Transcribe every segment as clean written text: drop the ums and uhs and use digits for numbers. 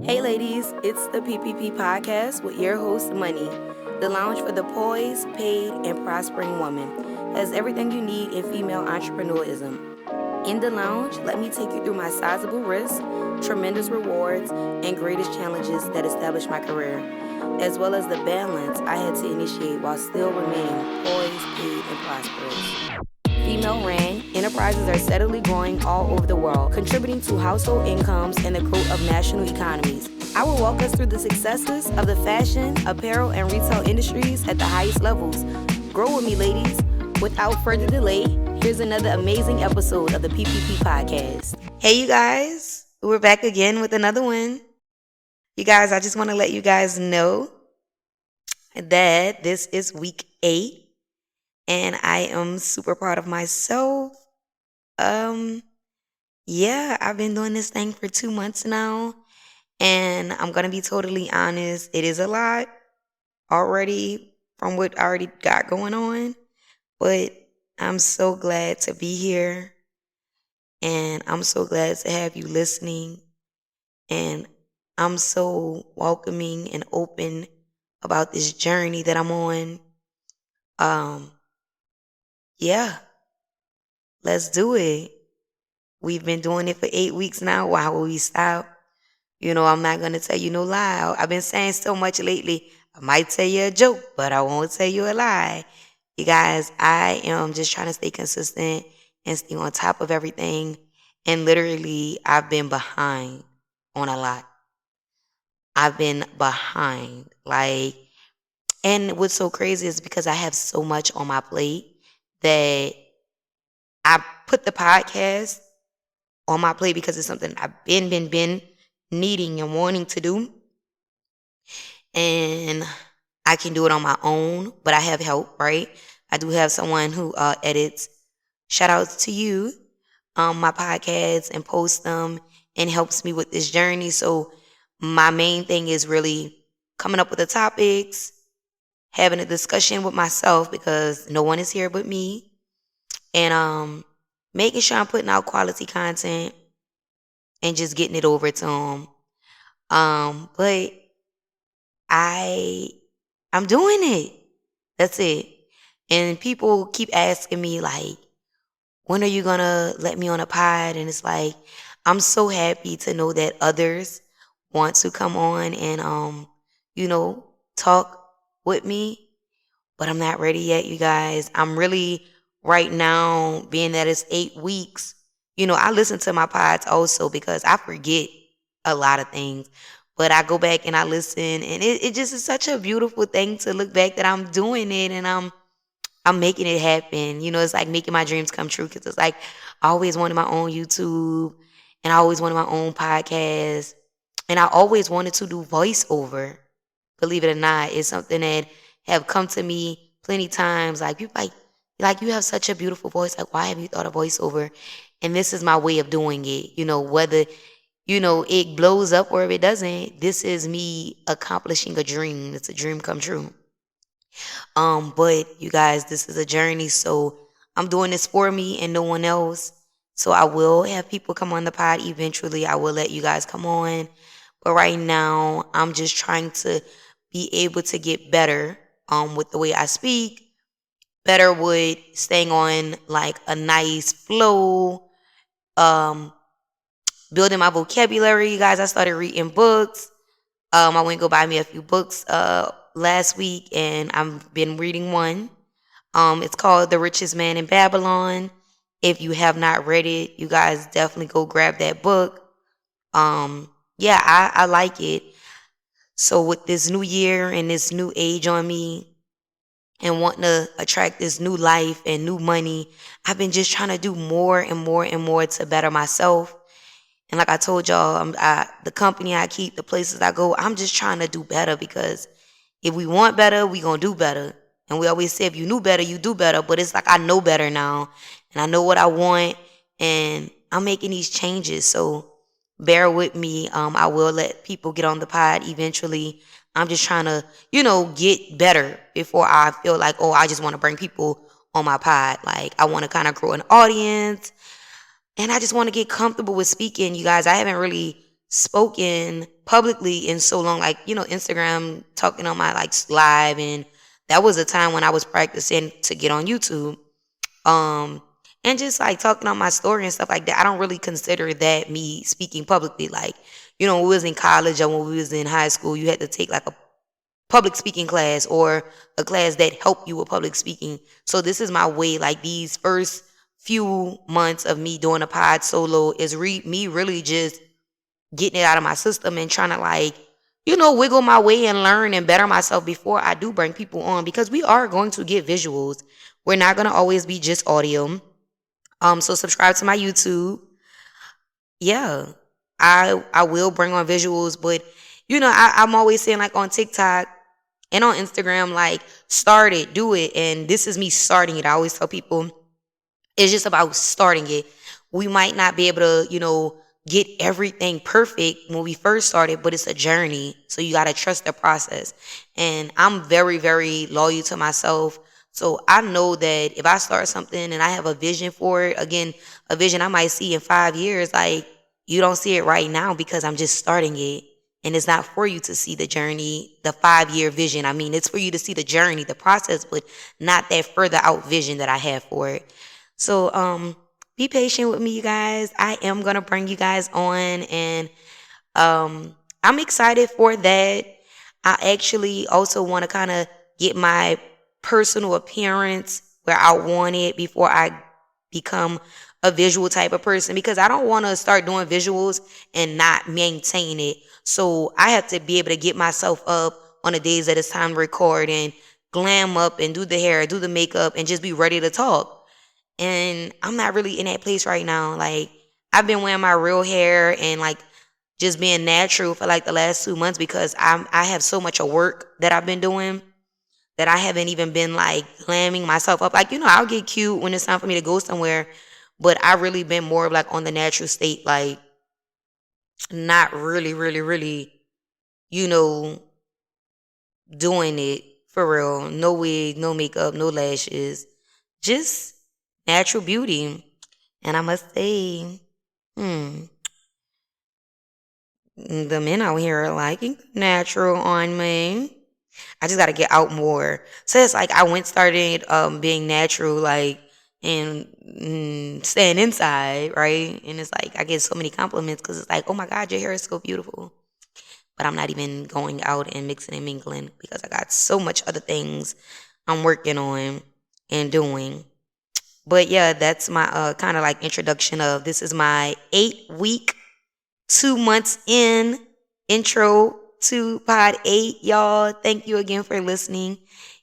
Hey ladies, it's the PPP Podcast with your host Moneyy, the lounge for the poised, paid, and prospering woman. Has everything you need in female entrepreneurism. In the lounge, let me take you through my sizable risks, tremendous rewards, and greatest challenges that established my career, as well as the balance I had to initiate while still remaining poised, paid, and prosperous. Female-ran enterprises are steadily growing all over the world, contributing to household incomes and the growth of national economies. I will walk us through the successes of the fashion, apparel, and retail industries at the highest levels. Grow with me, ladies. Without further delay, here's another amazing episode of the PPP Podcast. Hey, you guys. We're back again with another one. You guys, I just want to let you guys know that this is week 8. And I am super proud of myself. I've been doing this thing for 2 months now. And I'm going to be totally honest. It is a lot already from what I already got going on. But I'm so glad to be here. And I'm so glad to have you listening. And I'm so welcoming and open about this journey that I'm on. Let's do it. We've been doing it for 8 weeks now. Why will we stop? I'm not going to tell you no lie. I've been saying so much lately. I might tell you a joke, but I won't tell you a lie. You guys, I am just trying to stay consistent and stay on top of everything. And literally, I've been behind on a lot. I've been behind. And what's so crazy is because I have so much on my plate that I put the podcast on my plate because it's something I've been needing and wanting to do. And I can do it on my own, but I have help, right? I do have someone who edits, shout out to you, my podcasts and posts them and helps me with this journey. So my main thing is really coming up with the topics, having a discussion with myself because no one is here but me. And making sure I'm putting out quality content and just getting it over to them. But I'm doing it. That's it. And people keep asking me when are you gonna let me on a pod? And it's I'm so happy to know that others want to come on and talk with me, but I'm not ready yet, you guys. I'm really right now, being that it's 8 weeks, I listen to my pods also because I forget a lot of things, but I go back and I listen, and it just is such a beautiful thing to look back that I'm doing it and I'm making it happen. It's like making my dreams come true because it's I always wanted my own YouTube and I always wanted my own podcast and I always wanted to do voiceover. Believe it or not, it's something that have come to me plenty times. You have such a beautiful voice. Why have you thought of voiceover? And this is my way of doing it. Whether, it blows up or if it doesn't, this is me accomplishing a dream. It's a dream come true. But you guys, this is a journey. So I'm doing this for me and no one else. So I will have people come on the pod eventually. I will let you guys come on. But right now, I'm just trying to be able to get better with the way I speak. Better with staying on a nice flow, building my vocabulary. You guys, I started reading books. I went to go buy me a few books last week, and I've been reading one. It's called The Richest Man in Babylon. If you have not read it, you guys definitely go grab that book. I like it. So with this new year and this new age on me, and wanting to attract this new life and new money, I've been just trying to do more and more and more to better myself. And like I told y'all, the company I keep, the places I go, I'm just trying to do better because if we want better, we going to do better. And we always say if you knew better, you do better. But it's I know better now and I know what I want and I'm making these changes. So bear with me. I will let people get on the pod eventually. I'm just trying to, get better before I feel I just want to bring people on my pod. I want to kind of grow an audience and I just want to get comfortable with speaking. You guys, I haven't really spoken publicly in so long, like, Instagram, talking on my like live, and that was a time when I was practicing to get on YouTube. Um and just like talking on my story and stuff like that. I don't really consider that me speaking publicly. Like, when we was in college or when we was in high school, you had to take like a public speaking class or a class that helped you with public speaking. So this is my way. Like, these first few months of me doing a pod solo is me really just getting it out of my system and trying to like, wiggle my way and learn and better myself before I do bring people on, because we are going to get visuals. We're not going to always be just audio. So subscribe to my YouTube. Yeah, I will bring on visuals, but I'm always saying, like, on TikTok and on Instagram, like, start it, do it, and this is me starting it. I always tell people it's just about starting it. We might not be able to, get everything perfect when we first started, but it's a journey. So you got to trust the process. And I'm very, very loyal to myself. So I know that if I start something and I have a vision for it, again, a vision I might see in 5 years, like, you don't see it right now because I'm just starting it. And it's not for you to see the journey, the 5-year vision. I mean, it's for you to see the journey, the process, but not that further out vision that I have for it. So, be patient with me, you guys. I am going to bring you guys on, and I'm excited for that. I actually also want to kind of get my personal appearance where I want it before I become a visual type of person, because I don't want to start doing visuals and not maintain it. So I have to be able to get myself up on the days that it's time to record and glam up and do the hair, do the makeup, and just be ready to talk. And I'm not really in that place right now. Like, I've been wearing my real hair and like just being natural for like the last 2 months, because I have so much of work that I've been doing that I haven't even been like glamming myself up. Like, I'll get cute when it's time for me to go somewhere, but I really been more of like on the natural state, like not really, really, really, doing it for real. No wig, no makeup, no lashes, just natural beauty. And I must say, the men out here are liking natural on me. I just got to get out more. So it's like I started being natural, like, and staying inside, right? And it's like I get so many compliments because it's like, oh my God, your hair is so beautiful. But I'm not even going out and mixing and mingling because I got so much other things I'm working on and doing. But yeah, that's my kind of like introduction of, this is my 8-week, 2 months in intro to Pod 8. Y'all, thank you again for listening.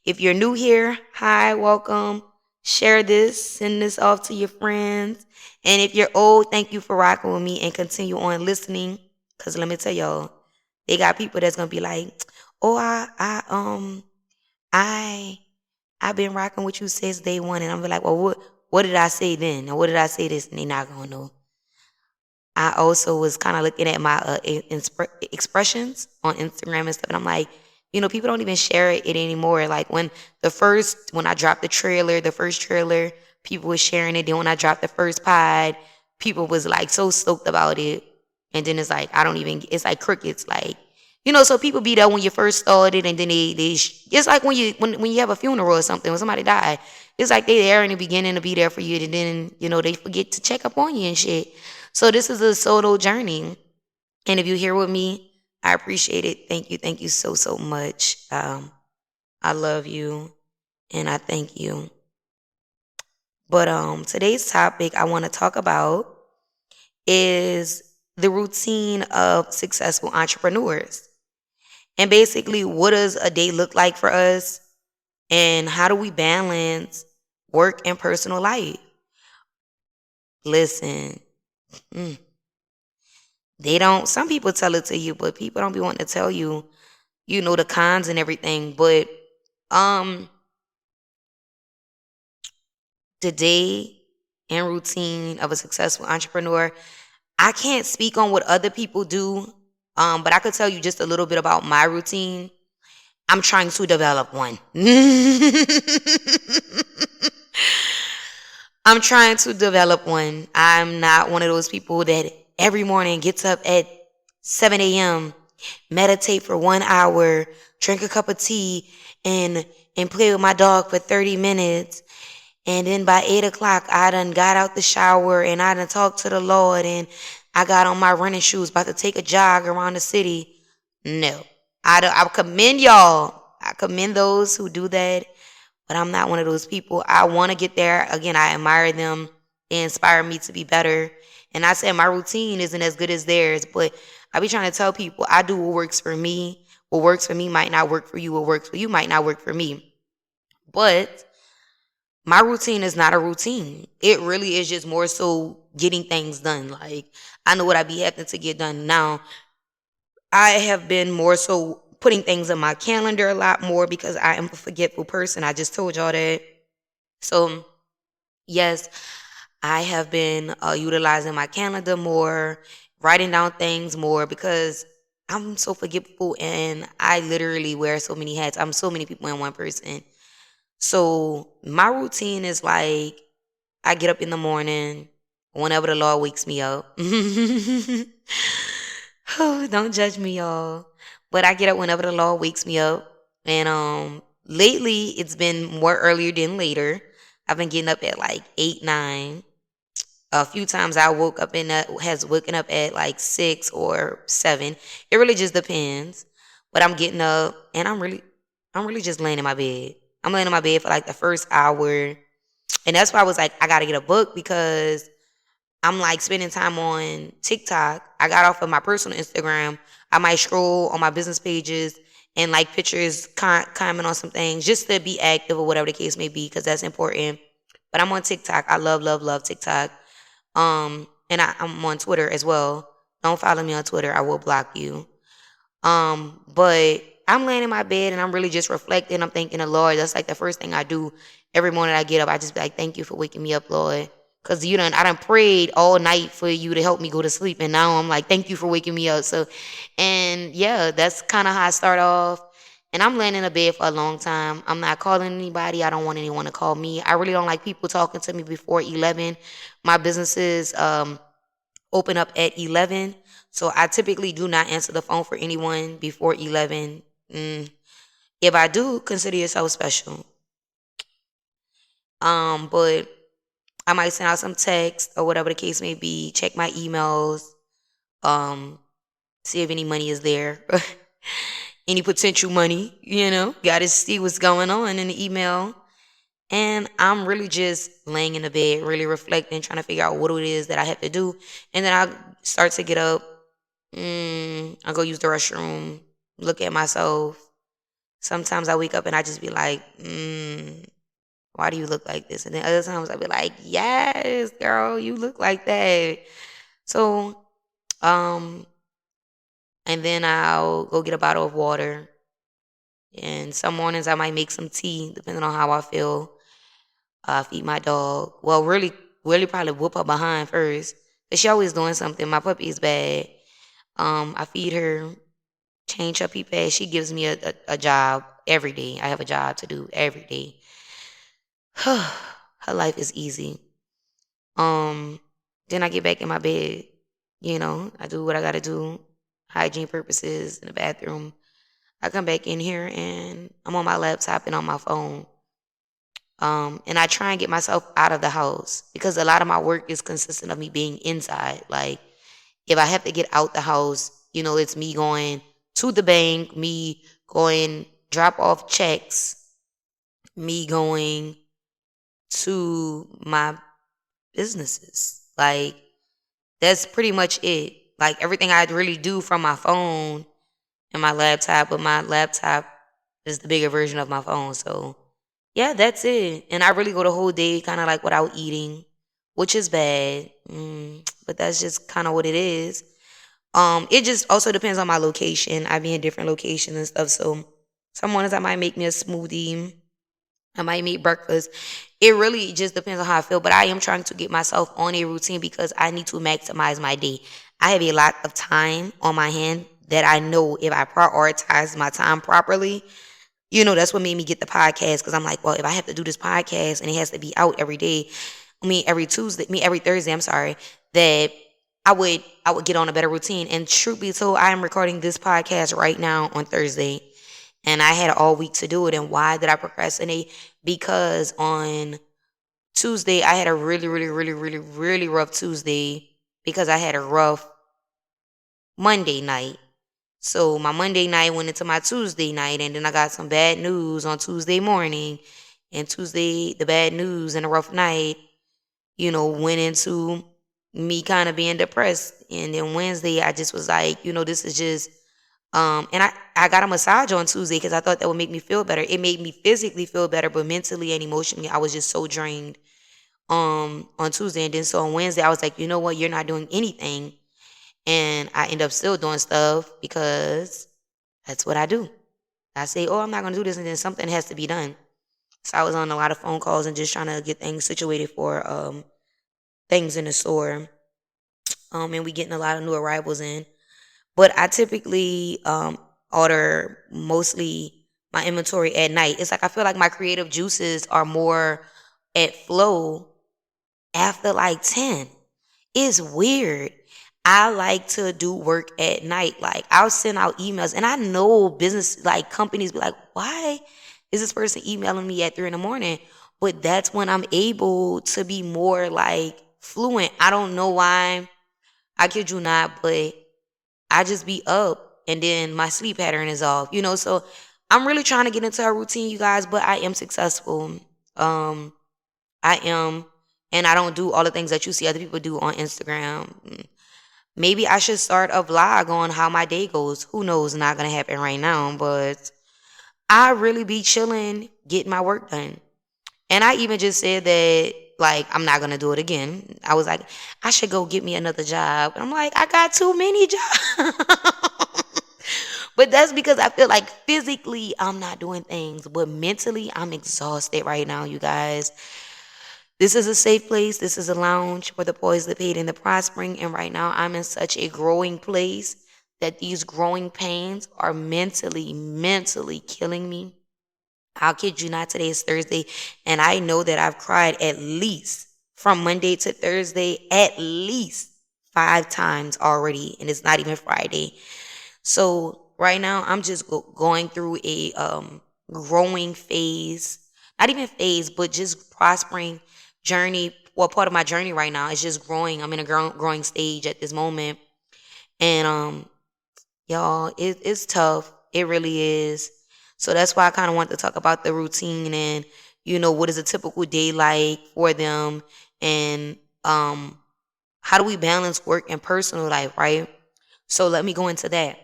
If you're new here, hi, welcome. Share this, send this off to your friends. And if you're old, thank you for rocking with me and continue on listening. Cause let me tell y'all, they got people that's gonna be like, oh, I've been rocking with you since day one, and I'm be like, well, what did I say then? Or what did I say this? And they not gonna know. I also was kind of looking at my expressions on Instagram and stuff, and I'm like, people don't even share it anymore. Like when I dropped the first trailer, people were sharing it. Then when I dropped the first pod, people was like so stoked about it. And then it's like, it's like crickets. Like, so people be there when you first started, and then it's like when you have a funeral or something, when somebody died, it's like they there in the beginning to be there for you, and then, they forget to check up on you and shit. So this is a solo journey. And if you're here with me, I appreciate it. Thank you so, so much. I love you and I thank you. But today's topic I want to talk about is the routine of successful entrepreneurs. And basically, what does a day look like for us? And how do we balance work and personal life? Listen, some people tell it to you, but people don't be wanting to tell you, the cons and everything. But the day and routine of a successful entrepreneur, I can't speak on what other people do, but I could tell you just a little bit about my routine. I'm trying to develop one. I'm trying to develop one. I'm not one of those people that every morning gets up at 7 a.m. meditate for 1 hour, drink a cup of tea, and play with my dog for 30 minutes. And then by 8 o'clock, I done got out the shower and I done talked to the Lord and I got on my running shoes, about to take a jog around the city. No, I commend y'all. I commend those who do that, but I'm not one of those people. I want to get there. Again, I admire them. They inspire me to be better. And I said my routine isn't as good as theirs, but I be trying to tell people I do what works for me. What works for me might not work for you. What works for you might not work for me. But my routine is not a routine. It really is just more so getting things done. Like, I know what I be having to get done now. I have been more so putting things in my calendar a lot more because I am a forgetful person. I just told y'all that. So, yes, I have been utilizing my calendar more, writing down things more because I'm so forgetful and I literally wear so many hats. I'm so many people in one person. So my routine is like I get up in the morning whenever the Lord wakes me up. Don't judge me, y'all. But I get up whenever the Lord wakes me up. And lately it's been more earlier than later. I've been getting up at like 8, 9. A few times I has woken up at like 6 or 7. It really just depends. But I'm getting up and I'm really just laying in my bed. I'm laying in my bed for like the first hour. And that's why I was like, I gotta get a book because I'm like spending time on TikTok. I got off of my personal Instagram. I might scroll on my business pages and like pictures, comment on some things just to be active or whatever the case may be because that's important. But I'm on TikTok. I love, love, love TikTok. And I'm on Twitter as well. Don't follow me on Twitter. I will block you. But I'm laying in my bed and I'm really just reflecting. I'm thanking the Lord. That's like the first thing I do every morning I get up. I just be like, thank you for waking me up, Lord. Cause I done prayed all night for you to help me go to sleep. And now I'm like, thank you for waking me up. So, and yeah, that's kind of how I start off. And I'm laying in a bed for a long time. I'm not calling anybody. I don't want anyone to call me. I really don't like people talking to me before 11. My businesses, open up at 11. So I typically do not answer the phone for anyone before 11. If I do, consider yourself special. But I might send out some text or whatever the case may be, check my emails, see if any money is there. Any potential money, gotta see what's going on in the email. And I'm really just laying in the bed, really reflecting, trying to figure out what it is that I have to do. And then I start to get up. I go use the restroom, look at myself. Sometimes I wake up and I just be like, why do you look like this? And then other times I be like, yes, girl, you look like that. So, and then I'll go get a bottle of water. And some mornings I might make some tea, depending on how I feel. Feed my dog. Well, really, really probably whoop her behind first. But she always doing something. My puppy is bad. I feed her, change her pee pad. She gives me a job every day. I have a job to do every day. Her life is easy. Then I get back in my bed. I do what I gotta do. Hygiene purposes in the bathroom. I come back in here and I'm on my laptop and on my phone. And I try and get myself out of the house because a lot of my work is consistent of me being inside. Like, if I have to get out the house, it's me going to the bank, me going drop off checks, me going to my businesses. Like, that's pretty much it. Like, everything I really do from my phone and my laptop, but my laptop is the bigger version of my phone. So, yeah, that's it. And I really go the whole day kind of like without eating, which is bad. But that's just kind of what it is. It just also depends on my location. I be in different locations and stuff. So some mornings I might make me a smoothie. I might make breakfast. It really just depends on how I feel. But I am trying to get myself on a routine because I need to maximize my day. I have a lot of time on my hand that I know if I prioritize my time properly, that's what made me get the podcast because I'm like, well, if I have to do this podcast and it has to be out every day, every Thursday, I'm sorry, that I would get on a better routine. And truth be told, I am recording this podcast right now on Thursday, and I had all week to do it. And why did I procrastinate? Because on Tuesday I had a really, really, really, really, really rough Tuesday because I had a rough Monday night. So my Monday night went into my Tuesday night, and then I got some bad news on Tuesday morning. And Tuesday, the bad news and a rough night, went into me kind of being depressed. And then Wednesday, I just was like, this is just, and I got a massage on Tuesday because I thought that would make me feel better. It made me physically feel better, but mentally and emotionally, I was just so drained on Tuesday. And then so on Wednesday, I was like, you know what, you're not doing anything. And I end up still doing stuff because that's what I do. I say, oh, I'm not going to do this, and then something has to be done. So I was on a lot of phone calls and just trying to get things situated for things in the store. And we getting a lot of new arrivals in. But I typically order mostly my inventory at night. It's like I feel like my creative juices are more at flow after like 10. It's weird. I like to do work at night. Like I'll send out emails, and I know business like companies be like, why is this person emailing me at 3 in the morning? But that's when I'm able to be more like fluent. I don't know why. I kid you not, but I just be up and then my sleep pattern is off, so I'm really trying to get into a routine, you guys, but I am successful. I am, and I don't do all the things that you see other people do on Instagram. Maybe I should start a vlog on how my day goes. Who knows? Not gonna happen right now, but I really be chilling, getting my work done. And I even just said that, like, I'm not gonna do it again. I was like, I should go get me another job. And I'm like, I got too many jobs. But that's because I feel like physically I'm not doing things, but mentally I'm exhausted right now, you guys. This is a safe place. This is a lounge for the poised, the paid, and the prospering. And right now I'm in such a growing place that these growing pains are mentally killing me. I'll kid you not, today is Thursday, and I know that I've cried at least from Monday to Thursday, at least 5 times already, and it's not even Friday. So right now, I'm just going through a growing phase, not even phase, but just prospering journey. Well, part of my journey right now is just growing. I'm in a growing stage at this moment, and y'all, it's tough. It really is. So that's why I kind of want to talk about the routine and, what is a typical day like for them, and how do we balance work and personal life, right? So let me go into that.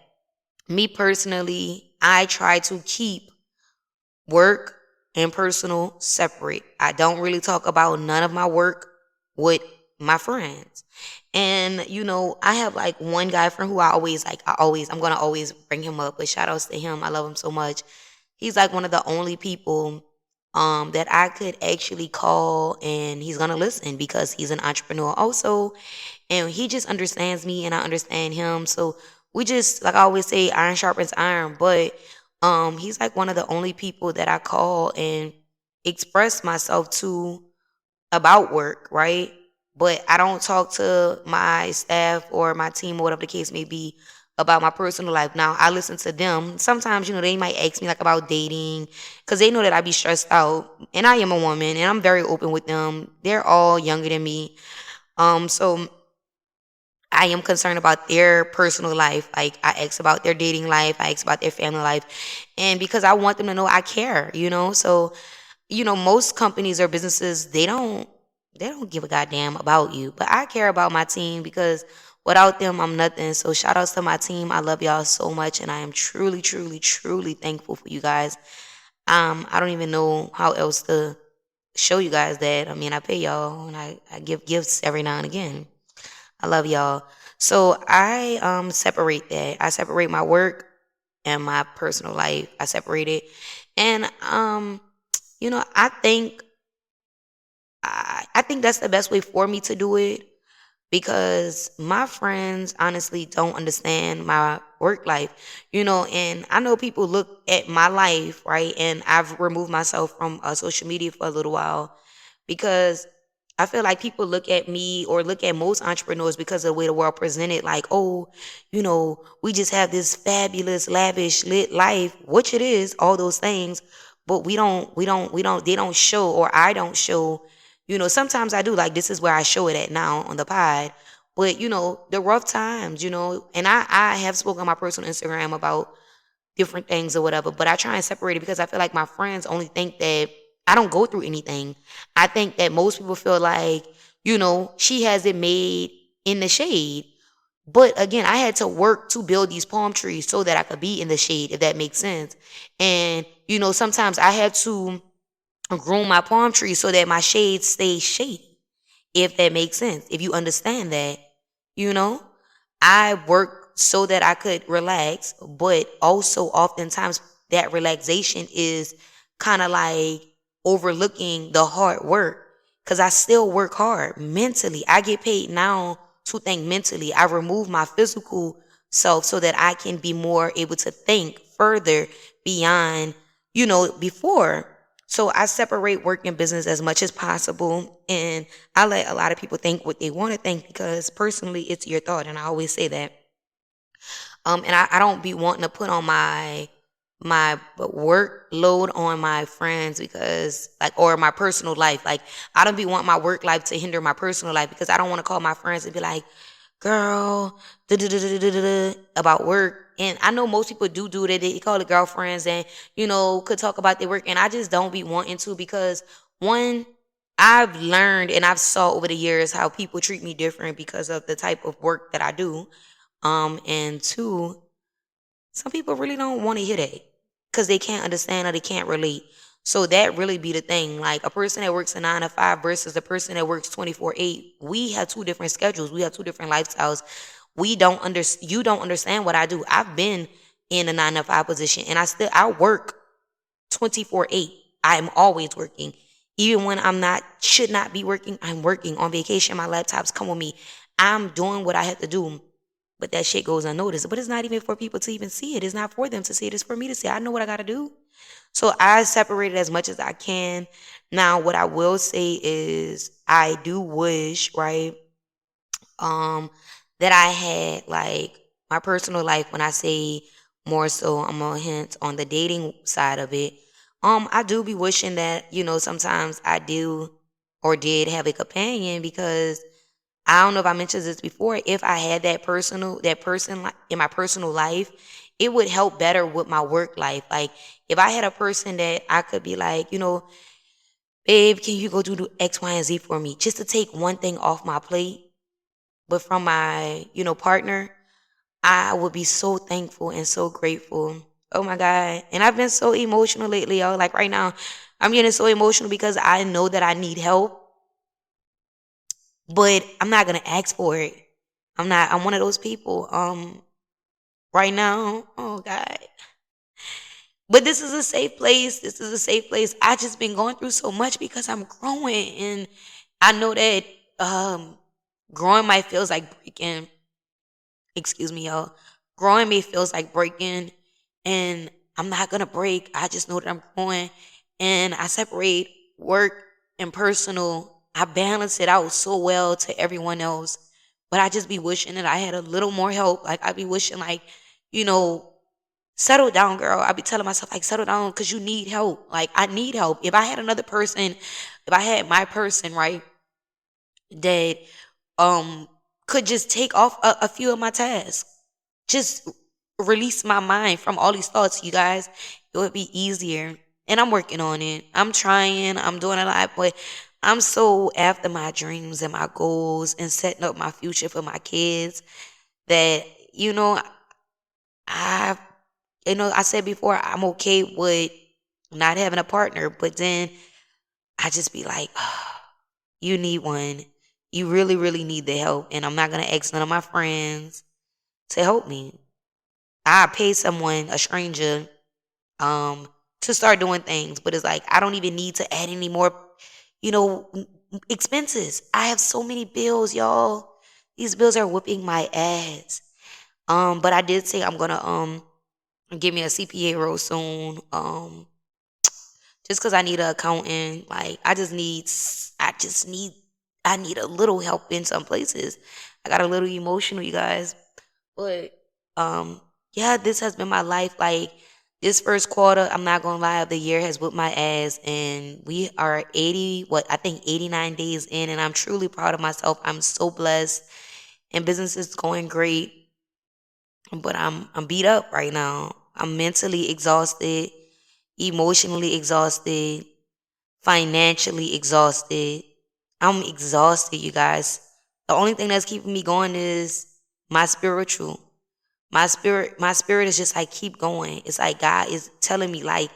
Me personally, I try to keep work and personal separate. I don't really talk about none of my work with my friends. And I have like one guy friend who I'm gonna always bring him up, but shout outs to him. I love him so much. He's like one of the only people that I could actually call, and he's gonna listen because he's an entrepreneur also, and he just understands me and I understand him. So we just, like I always say, iron sharpens iron. But he's like one of the only people that I call and express myself to about work, right? But I don't talk to my staff or my team or whatever the case may be about my personal life. Now, I listen to them. Sometimes, they might ask me like about dating because they know that I be stressed out. And I am a woman, and I'm very open with them. They're all younger than me. So I am concerned about their personal life. Like I ask about their dating life, I ask about their family life. And because I want them to know I care. So most companies or businesses, they don't give a goddamn about you. But I care about my team because without them, I'm nothing. So shout outs to my team. I love y'all so much, and I am truly, truly, truly thankful for you guys. I don't even know how else to show you guys that. I mean, I pay y'all, and I give gifts every now and again. I love y'all. So I separate that. I separate my work and my personal life. I separate it. And I think I think that's the best way for me to do it because my friends honestly don't understand my work life, and I know people look at my life, right? And I've removed myself from social media for a little while because I feel like people look at me or look at most entrepreneurs because of the way the world presented, like, oh, we just have this fabulous, lavish, lit life, which it is, all those things, but they don't show, or I don't show, sometimes I do, like, this is where I show it at now on the pod, but, the rough times, and I have spoken on my personal Instagram about different things or whatever, but I try and separate it because I feel like my friends only think that I don't go through anything. I think that most people feel like, she has it made in the shade. But again, I had to work to build these palm trees so that I could be in the shade, if that makes sense. And, sometimes I had to groom my palm trees so that my shade stays shady, if that makes sense. If you understand that, you know, I work so that I could relax, but also oftentimes that relaxation is kind of like overlooking the hard work, because I still work hard mentally. I get paid now to think mentally. I remove my physical self so that I can be more able to think further beyond, before. So I separate work and business as much as possible. And I let a lot of people think what they want to think, because personally it's your thought. And I always say that. And I don't be wanting to put on my workload on my friends, because like, or my personal life. Like, I don't be wanting my work life to hinder my personal life, because I don't want to call my friends and be like, girl, about work. And I know most people do that. They call it girlfriends and, could talk about their work. And I just don't be wanting to, because one, I've learned and I've saw over the years how people treat me different because of the type of work that I do. And two, some people really don't want to hear that because they can't understand or they can't relate. So that really be the thing. Like, a person that works a 9 to 5 versus a person that works 24/8. We have two different schedules. We have two different lifestyles. You don't understand what I do. I've been in a 9 to 5 position, and I work 24/8. I am always working. Even when should not be working, I'm working. On vacation, my laptops come with me. I'm doing what I have to do. But that shit goes unnoticed. But it's not even for people to even see it. It's not for them to see it. It's for me to see. I know what I got to do. So I separate it as much as I can. Now, what I will say is I do wish, right, that I had like my personal life. When I say more so, I'm gonna hint on the dating side of it. I do be wishing that, sometimes I do or did have a companion, because I don't know if I mentioned this before. If I had that person in my personal life, it would help better with my work life. Like, if I had a person that I could be like, babe, can you go do X, Y, and Z for me, just to take one thing off my plate, but from my, partner, I would be so thankful and so grateful. Oh my God. And I've been so emotional lately, y'all. Like, right now, I'm getting so emotional because I know that I need help, but I'm not gonna ask for it. I'm one of those people. Right now, oh God. But this is a safe place. This is a safe place. I just been going through so much because I'm growing, and I know that growing might feels like breaking. Excuse me, y'all. Growing me feels like breaking, and I'm not gonna break. I just know that I'm growing, and I separate work and personal. I balance it out so well to everyone else, but I just be wishing that I had a little more help. Like, I be wishing, like, you know, settle down, girl. I be telling myself, like, settle down, because you need help. Like, I need help. If I had another person, if I had my person, right, that could just take off a few of my tasks, just release my mind from all these thoughts, you guys, it would be easier. And I'm working on it. I'm trying. I'm doing a lot, but I'm so after my dreams and my goals and setting up my future for my kids that, I I said before, I'm okay with not having a partner, but then I just be like, you need one. You really, really need the help. And I'm not going to ask none of my friends to help me. I pay someone, a stranger, to start doing things. But it's like, I don't even need to add any more, expenses. I have so many bills, y'all. These bills are whipping my ass. But I did say I'm going to, give me a CPA role soon. Just because I need an accountant. Like, I just need I need a little help in some places. I got a little emotional, you guys. But yeah, this has been my life. Like this first quarter, I'm not gonna lie, of the year has whipped my ass, and we are 89 days in, and I'm truly proud of myself. I'm so blessed, and business is going great. But I'm beat up right now. I'm mentally exhausted, emotionally exhausted, financially exhausted. I'm exhausted, you guys. The only thing that's keeping me going is my spiritual. My spirit is just like keep going. It's like God is telling me like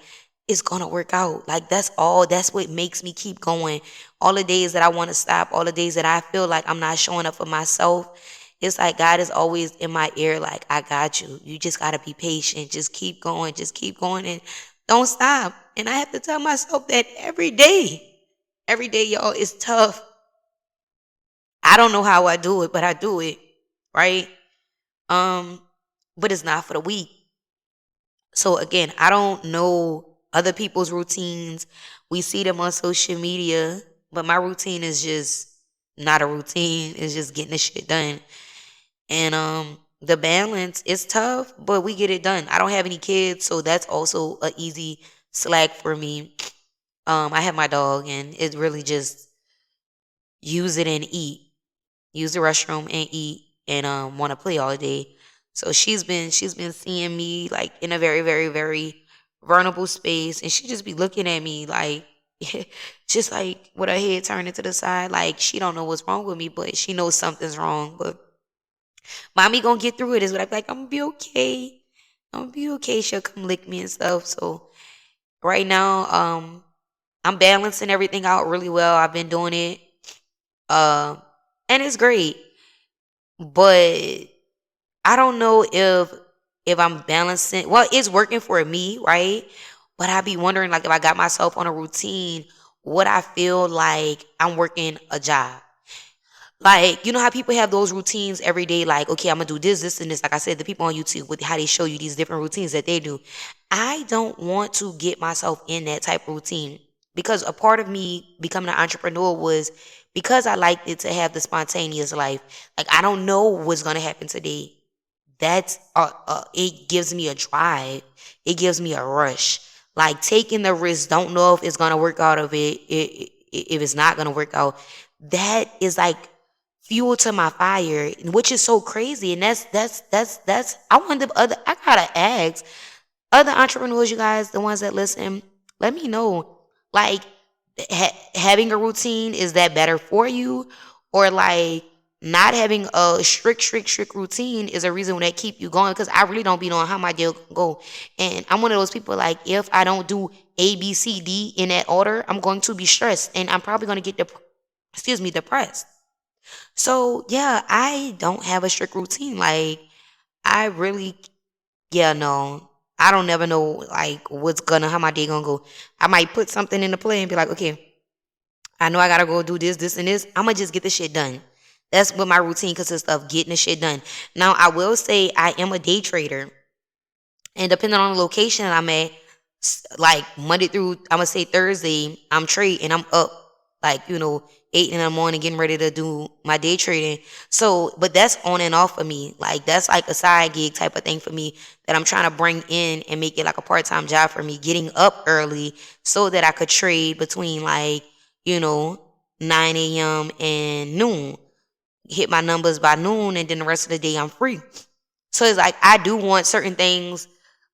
it's gonna work out. Like that's all. That's what makes me keep going. All the days that I want to stop, all the days that I feel like I'm not showing up for myself, it's like God is always in my ear, like, I got you. You just gotta be patient. Just keep going and don't stop. And I have to tell myself that every day. Every day, y'all, it's tough. I don't know how I do it, but I do it. Right? Um, but it's not for the weak. So again, I don't know other people's routines. We see them on social media, but my routine is just not a routine. It's just getting the shit done. And the balance is tough, but we get it done. I don't have any kids, so that's also a easy slack for me. I have my dog, and it really just use it and eat. Use the restroom and eat, and want to play all day. So she's been seeing me like in a very, very, very vulnerable space, and she just be looking at me like just like with her head turned to the side, like she don't know what's wrong with me, but she knows something's wrong. But mommy gonna get through it is what I be like. I'm gonna be okay. I'm gonna be okay. She'll come lick me and stuff. So right now, I'm balancing everything out really well. I've been doing it, uh, and it's great. But I don't know if I'm balancing. Well, it's working for me, right? But I be wondering, like, if I got myself on a routine, would I feel like I'm working a job? Like, you know how people have those routines every day, like, okay, I'm gonna do this, this, and this. Like I said, the people on YouTube with how they show you these different routines that they do. I don't want to get myself in that type of routine because a part of me becoming an entrepreneur was because I liked it to have the spontaneous life. Like, I don't know what's gonna happen today. That's it gives me a drive. It gives me a rush. Like taking the risk, don't know if it's gonna work out of if it's not gonna work out. That is like fuel to my fire, which is so crazy. And that's I wonder other I gotta ask other entrepreneurs, you guys, the ones that listen, let me know. Like, having a routine, is that better for you? Or like not having a strict routine is a reason that keep you going? Because I really don't be knowing how my day go. And I'm one of those people like if I don't do A, B, C, D in that order, I'm going to be stressed and I'm probably going to get depressed. So yeah, I don't have a strict routine. Like I really yeah, no. I don't never know like how my day gonna go. I might put something into play and be like, okay, I know I gotta go do this, this, and this. I'ma just get the shit done. That's what my routine consists of, getting the shit done. Now I will say I am a day trader. And depending on the location that I'm at, like Monday through, I'm gonna say Thursday, I'm trading. I'm up, like 8 in the morning, getting ready to do my day trading. So, but that's on and off for me. Like that's like a side gig type of thing for me that I'm trying to bring in and make it like a part time job for me. Getting up early so that I could trade between like 9 a.m. and noon. Hit my numbers by noon, and then the rest of the day I'm free. So it's like I do want certain things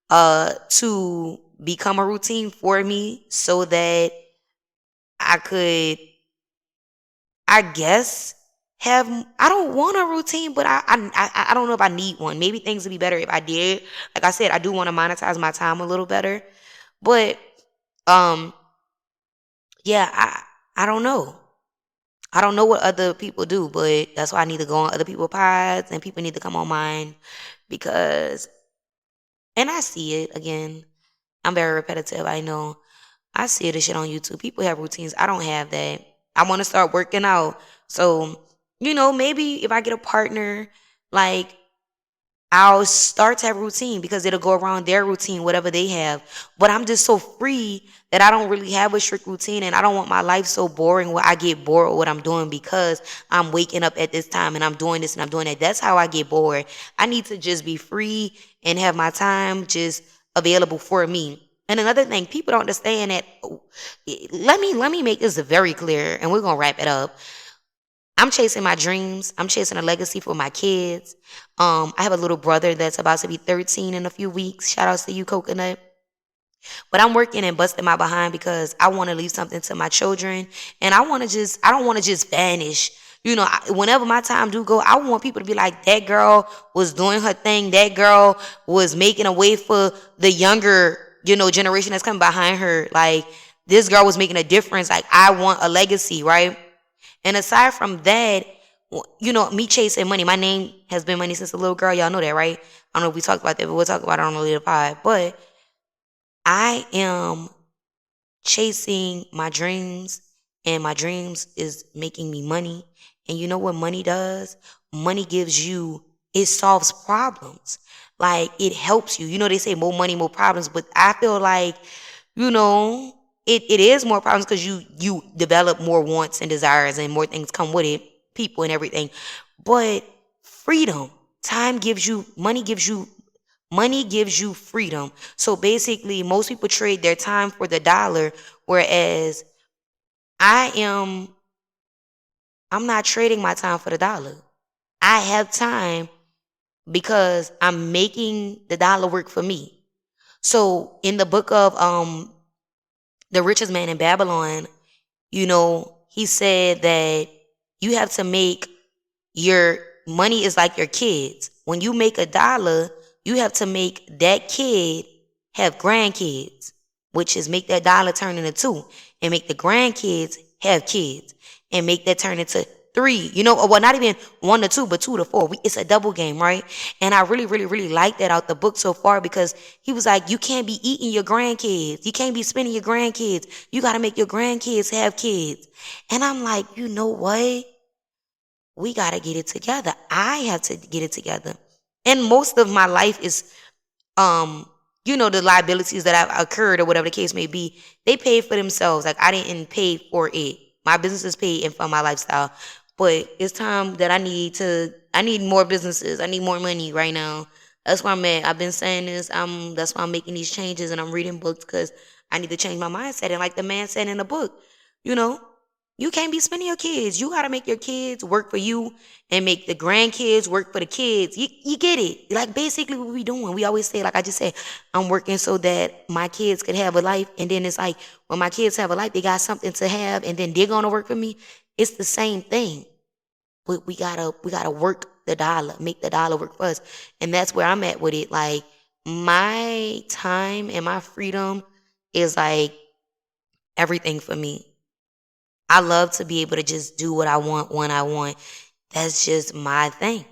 to become a routine for me so that I could, I guess, have. I don't want a routine, but I don't know if I need one. Maybe things would be better if I did. Like I said, I do want to monetize my time a little better, but um yeah, I don't know. I don't know what other people do, but that's why I need to go on other people's pods and people need to come on mine because, and I see it again. I'm very repetitive. I know. I see this shit on YouTube. People have routines. I don't have that. I want to start working out. So, maybe if I get a partner, like I'll start to have a routine because it'll go around their routine, whatever they have. But I'm just so free that I don't really have a strict routine, and I don't want my life so boring where I get bored with what I'm doing because I'm waking up at this time and I'm doing this and I'm doing that. That's how I get bored. I need to just be free and have my time just available for me. And another thing, people don't understand that. Let me make this very clear, and we're gonna wrap it up. I'm chasing my dreams. I'm chasing a legacy for my kids. I have a little brother that's about to be 13 in a few weeks. Shout outs to you, Coconut. But I'm working and busting my behind because I want to leave something to my children, and I don't want to just vanish. Whenever my time do go, I want people to be like, that girl was doing her thing. That girl was making a way for the younger, generation that's coming behind her. Like, this girl was making a difference. Like, I want a legacy, right? And aside from that, me chasing money. My name has been Money since a little girl. Y'all know that, right? I don't know if we talked about that, but we'll talk about it on a later pod. But I am chasing my dreams, and my dreams is making me money. And you know what money does? Money it solves problems. Like, it helps you. They say more money, more problems, but I feel like, it is more problems because you develop more wants and desires, and more things come with it, people and everything. But freedom, money gives you freedom. So basically, most people trade their time for the dollar, whereas I'm not trading my time for the dollar. I have time because I'm making the dollar work for me. So in the book of The Richest Man in Babylon, he said that you have to make your money is like your kids. When you make a dollar, you have to make that kid have grandkids, which is make that dollar turn into two, and make the grandkids have kids, and make that turn into three, well, not even 1 to 2, but 2 to 4. It's a double game, right? And I really, really, really like that out the book so far, because he was like, you can't be eating your grandkids. You can't be spending your grandkids. You got to make your grandkids have kids. And I'm like, you know what? We got to get it together. I have to get it together. And most of my life is, the liabilities that have occurred or whatever the case may be, they paid for themselves. Like, I didn't pay for it. My business is paid and for my lifestyle. But it's time that I need more businesses. I need more money right now. That's where I'm at. I've been saying this. That's why I'm making these changes, and I'm reading books because I need to change my mindset. And like the man said in the book, you can't be spending your kids. You got to make your kids work for you and make the grandkids work for the kids. You get it. Like, basically what we doing. We always say, like I just said, I'm working so that my kids could have a life. And then it's like, when my kids have a life, they got something to have, and then they're going to work for me. It's the same thing. But we gotta work the dollar, make the dollar work for us. And that's where I'm at with it. Like, my time and my freedom is like everything for me. I love to be able to just do what I want when I want. That's just my thing.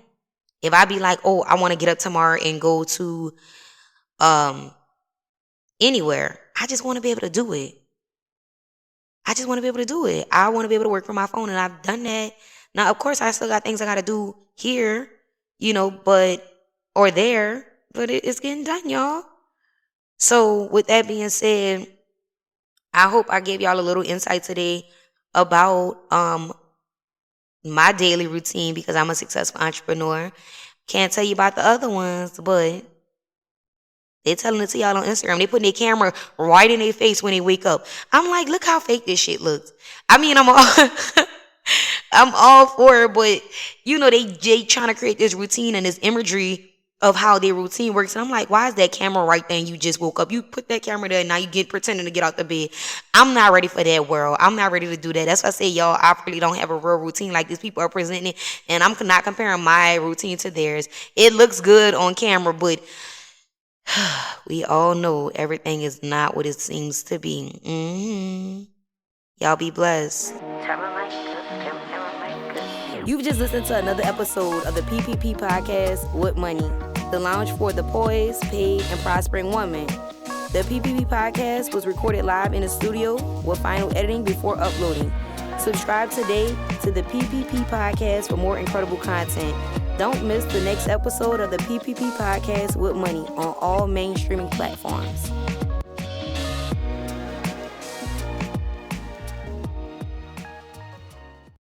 If I be like, oh, I want to get up tomorrow and go to anywhere, I just want to be able to do it. I want to be able to work from my phone, and I've done that. Now, of course, I still got things I got to do here, or there, but it's getting done, y'all. So with that being said, I hope I gave y'all a little insight today about my daily routine, because I'm a successful entrepreneur. Can't tell you about the other ones, but they're telling it to y'all on Instagram. They putting their camera right in their face when they wake up. I'm like, look how fake this shit looks. I mean, I'm all for it, but they trying to create this routine and this imagery of how their routine works. And I'm like, why is that camera right there and you just woke up? You put that camera there and now you pretending to get out the bed. I'm not ready for that world. I'm not ready to do that. That's why I say, y'all, I really don't have a real routine like these people are presenting, and I'm not comparing my routine to theirs. It looks good on camera, but we all know everything is not what it seems to be. Y'all be blessed. You've just listened to another episode of the PPP Podcast with Money, the lounge for the poised, paid, and prospering woman. The PPP Podcast was recorded live in the studio with final editing before uploading. Subscribe today to the PPP Podcast for more incredible content. Don't miss the next episode of the PPP Podcast with Money on all main streaming platforms.